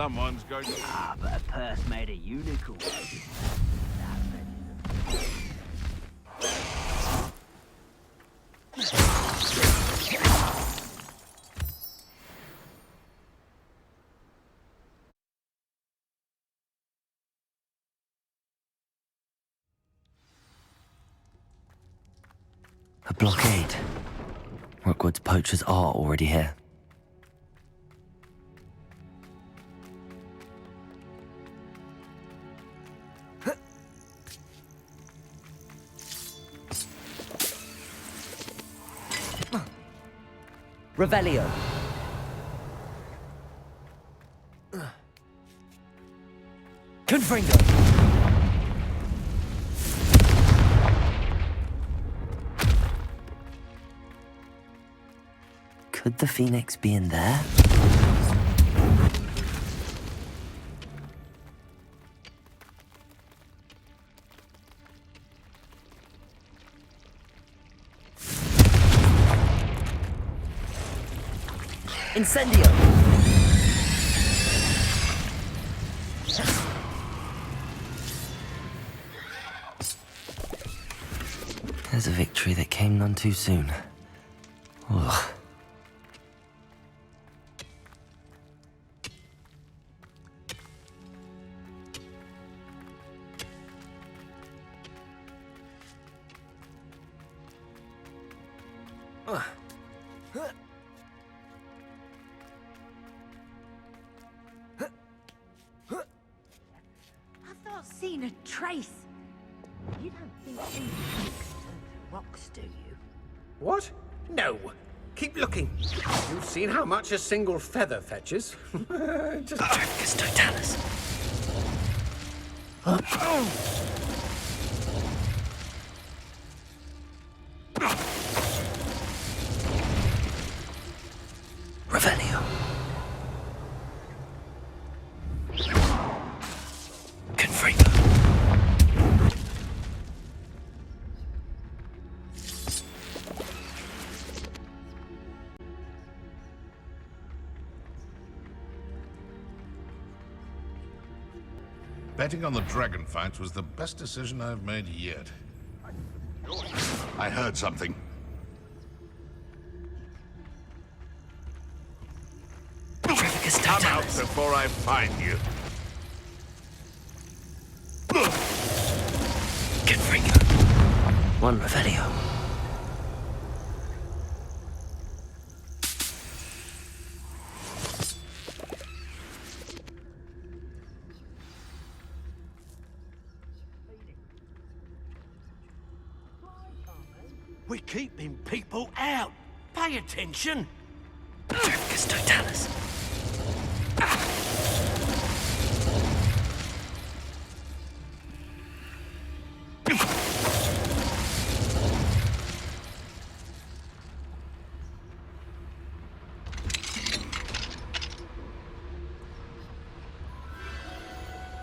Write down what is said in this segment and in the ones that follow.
Someone's going to... Ah, but a purse made a unicorn. A blockade. Hogwarts poachers are already here. Revelio. Confringo. Could the Phoenix be in there? Incendio! There's a victory that came none too soon. Ugh. I've not seen a trace. You don't think these rocks turn to rocks, do you? What? No. Keep looking. You've seen how much a single feather fetches. Just... Trafficus totalis. Revelio. Confringo. Betting on the dragon fights was the best decision I've made yet. I heard something. Trafficus Come out totalis. before I find you. Confringo. One Revelio. We're keeping people out. Pay attention. Trafficus totalis.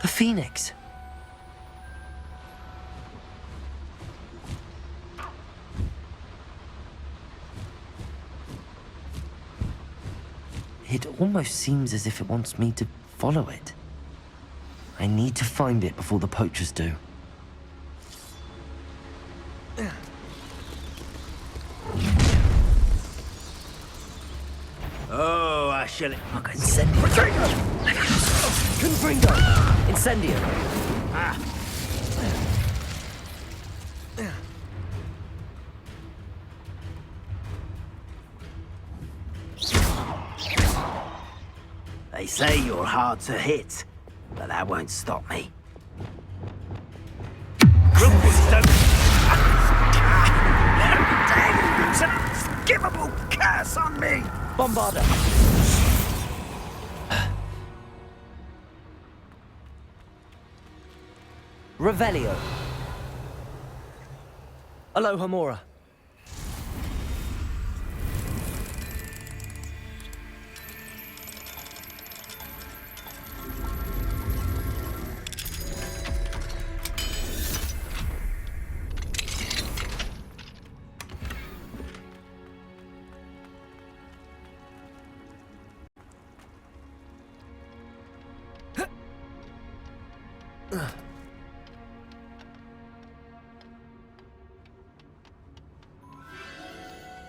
The Phoenix. It almost seems as if it wants me to follow it. I need to find it before the poachers do. Oh, I shall... Look, Incendio. Confringo. Incendio. Ah. They say you're hard to hit, but that won't stop me. Rumpus don't... Dang, it's an unforgivable curse on me! Bombarda. Revelio. Alohomora.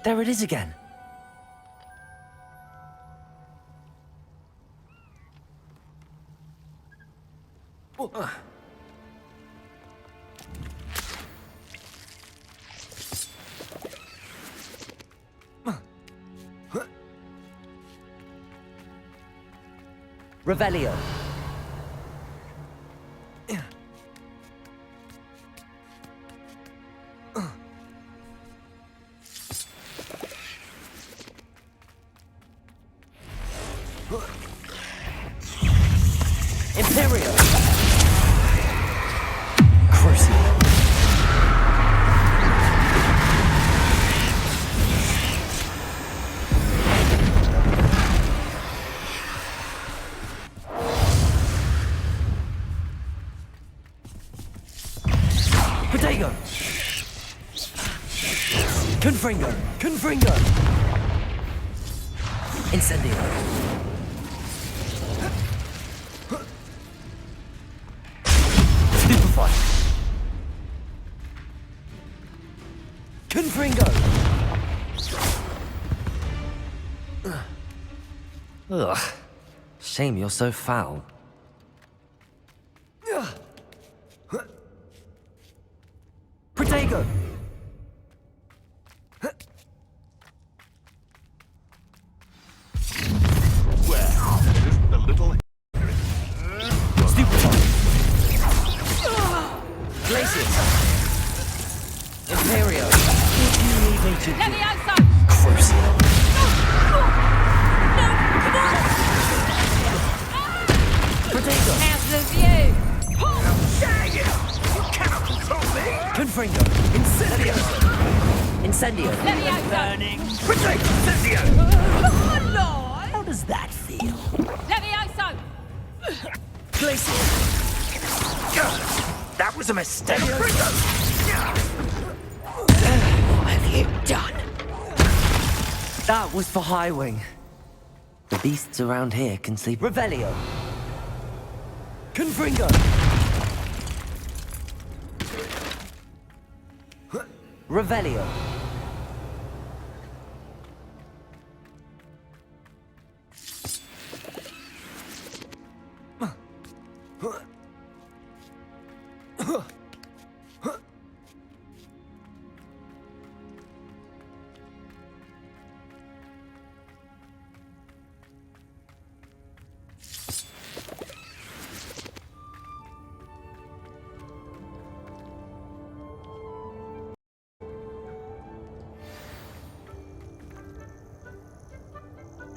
There it is again. Revelio. Imperio. Crucial. Potato. Confringo. Confringo. Incendio. Stupefy. Confringo. Ugh. Shame you're so foul. Protego. Well, isn't a little... Stupefy. Glacius. Imperio. What do you need me to do? Levioso! Crucial. Protego. How's the view? Confringo. Incendio. Incendio. Levioso! Incendio. Oh, Lord! How does that feel? Levioso! Glacius. That was a mistake. What have you done? That was for Highwing. The beasts around here can sleep. Revelio. Confringo. Revelio.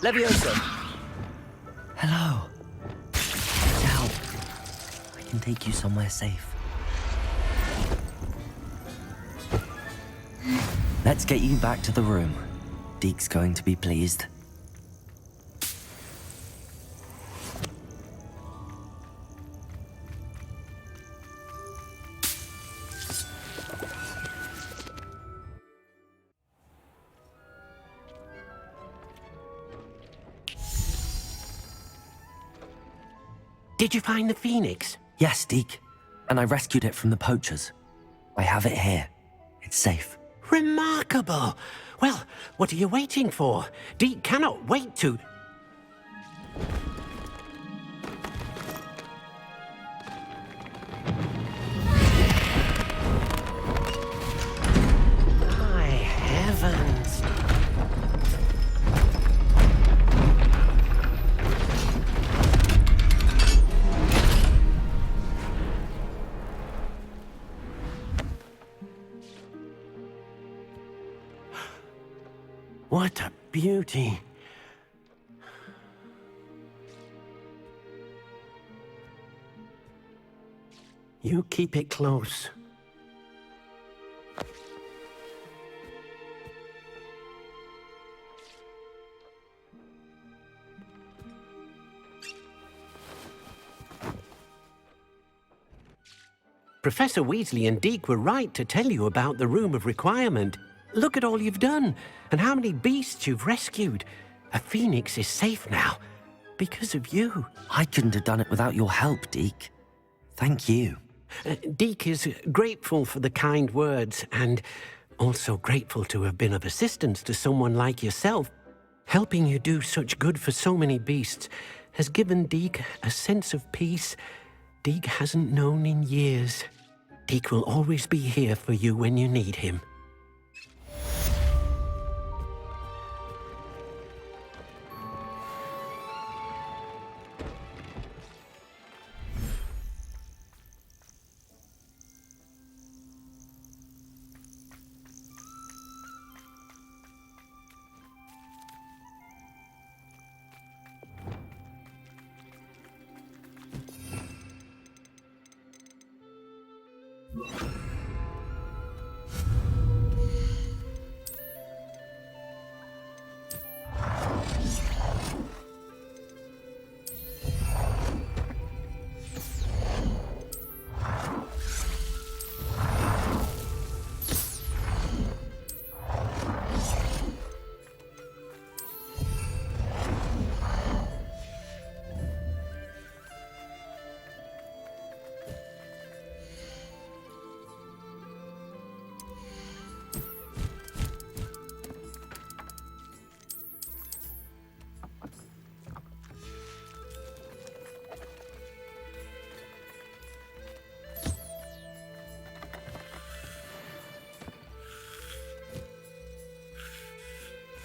Levioso. Hello. Get out. I can take you somewhere safe. Let's get you back to the room. DEEK's going to be pleased. Did you find the Phoenix? Yes, DEEK. And I rescued it from the poachers. I have it here. It's safe. Remarkable! Well, what are you waiting for? DEEK cannot wait to... My heavens! What a beauty. You keep it close. Professor Weasley and DEEK were right to tell you about the Room of Requirement. Look at all you've done, and how many beasts you've rescued. A phoenix is safe now, because of you. I couldn't have done it without your help, DEEK. Thank you. DEEK is grateful for the kind words, and Also grateful to have been of assistance to someone like yourself. Helping you do such good for so many beasts has given DEEK a sense of peace DEEK hasn't known in years. DEEK will always be here for you when you need him.